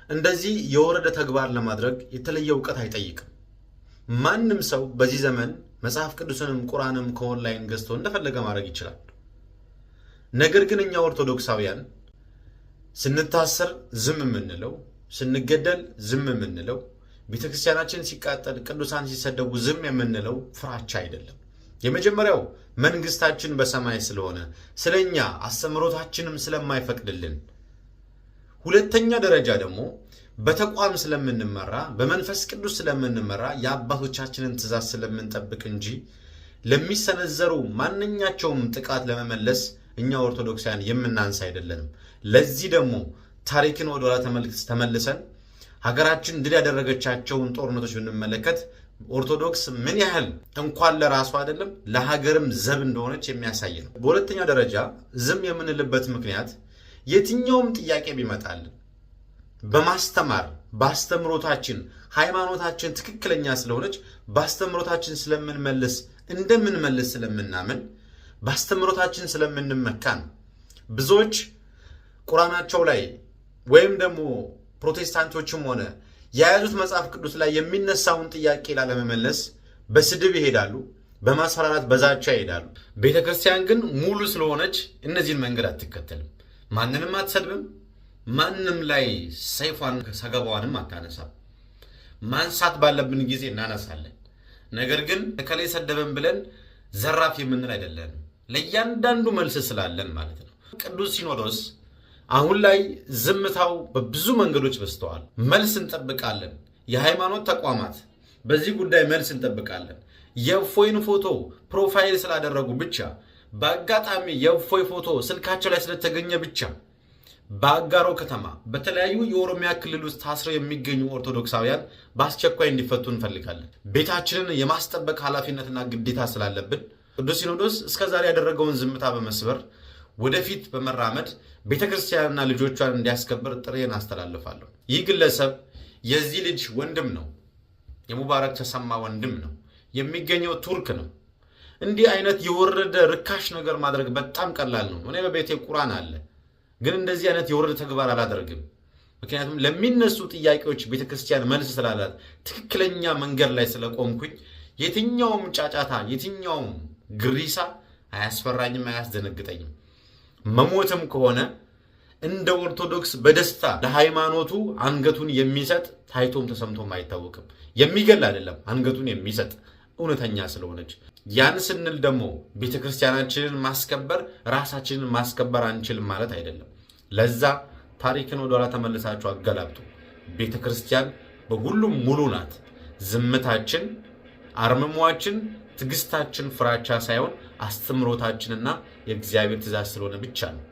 እንደዚህ የወረደ ተግባር ለማድረግ የተለየ ዕውቀት አይጠይቅም። ማንም ሰው በዚህ ዘመን መጽሐፍ ቅዱስንም ቁርአንም ከኦንላይን ገዝቶ እንደፈለገ ማድረግ ይችላል። ነገር ግን እኛ ኦርቶዶክሳውያን ስንታሰር ዝም የምንለው፣ ስንገደል ዝም የምንለው፣ ቤተክርስቲያናችን ሲቃጠል፣ ቅዱሳን ሲሰደቡ ዝም የምንለው ፍራቻ አይደለም። የመጀመሪያው መንግስታችን በሰማይ ስለሆነ ስለኛ አስተምሮታችንም ስለማይፈቅድልን፣ ሁለተኛ ደረጃ ደግሞ በተቋም ስለምንመራ በመንፈስ ቅዱስ ስለምንመራ የአባቶቻችንን ትእዛዝ ስለምንጠብቅ እንጂ ለሚሰነዘሩ ማንኛቸውም ጥቃት ለመመለስ እኛ ኦርቶዶክሳውያን የምናንስ አይደለንም። ለዚህ ደግሞ ታሪክን ወደኋላ ተመልሰን ሀገራችን ድል ያደረገቻቸውን ጦርነቶች ብንመለከት ኦርቶዶክስ ምን ያህል እንኳን ለራሱ አይደለም ለሀገርም ዘብ እንደሆነች የሚያሳይ ነው። በሁለተኛ ደረጃ ዝም የምንልበት ምክንያት የትኛውም ጥያቄ ቢመጣልን በማስተማር በአስተምሮታችን ሃይማኖታችን ትክክለኛ ስለሆነች በአስተምሮታችን ስለምንመልስ እንደምንመልስ ስለምናምን በአስተምሮታችን ስለምንመካ ነው። ብዙዎች ቁርአናቸው ላይ ወይም ደግሞ ፕሮቴስታንቶችም ሆነ የያዙት መጽሐፍ ቅዱስ ላይ የሚነሳውን ጥያቄ ላለመመለስ በስድብ ይሄዳሉ፣ በማስፈራራት በዛቻ ይሄዳሉ። ቤተክርስቲያን ግን ሙሉ ስለሆነች እነዚህን መንገድ አትከተልም። ማንንም አትሰድብም። ማንም ላይ ሰይፏን ሰገባዋንም አታነሳም። ማንሳት ባለብን ጊዜ እናነሳለን። ነገር ግን እከሌ ሰደበን ብለን ዘራፍ የምንል አይደለንም። ለእያንዳንዱ መልስ ስላለን ማለት ነው። ቅዱስ ሲኖዶስ አሁን ላይ ዝምታው በብዙ መንገዶች በዝተዋል። መልስ እንጠብቃለን። የሃይማኖት ተቋማት በዚህ ጉዳይ መልስ እንጠብቃለን። የእፎይን ፎቶ ፕሮፋይል ስላደረጉ ብቻ፣ በአጋጣሚ የእፎይ ፎቶ ስልካቸው ላይ ስለተገኘ ብቻ በአጋሮ ከተማ በተለያዩ የኦሮሚያ ክልል ውስጥ ታስረው የሚገኙ ኦርቶዶክሳውያን በአስቸኳይ እንዲፈቱ እንፈልጋለን። ቤታችንን የማስጠበቅ ኃላፊነትና ግዴታ ስላለብን ቅዱስ ሲኖዶስ እስከዛሬ ያደረገውን ዝምታ በመስበር ወደፊት በመራመድ ቤተክርስቲያንና ልጆቿን እንዲያስከብር ጥሬን አስተላልፋለሁ። ይህ ግለሰብ የዚህ ልጅ ወንድም ነው። የሙባረክ ተሰማ ወንድም ነው። የሚገኘው ቱርክ ነው። እንዲህ አይነት የወረደ ርካሽ ነገር ማድረግ በጣም ቀላል ነው። እኔ በቤቴ ቁርአን አለ፣ ግን እንደዚህ አይነት የወረደ ተግባር አላደርግም። ምክንያቱም ለሚነሱ ጥያቄዎች ቤተክርስቲያን መልስ ስላላት ትክክለኛ መንገድ ላይ ስለቆምኩኝ የትኛውም ጫጫታ የትኛውም ግሪሳ አያስፈራኝም፣ አያስደነግጠኝም። መሞትም ከሆነ እንደ ኦርቶዶክስ በደስታ ለሃይማኖቱ አንገቱን የሚሰጥ ታይቶም ተሰምቶም አይታወቅም። የሚገል አይደለም፣ አንገቱን የሚሰጥ እውነተኛ ስለሆነች። ያን ስንል ደግሞ ቤተክርስቲያናችንን ማስከበር ራሳችንን ማስከበር አንችልም ማለት አይደለም። ለዛ ታሪክን ወደኋላ ተመልሳችሁ አገላብጡ። ቤተክርስቲያን በሁሉም ሙሉ ናት። ዝምታችን፣ አርምሟችን፣ ትዕግስታችን ፍራቻ ሳይሆን አስተምሮታችንና የእግዚአብሔር ትእዛዝ ስለሆነ ብቻ ነው።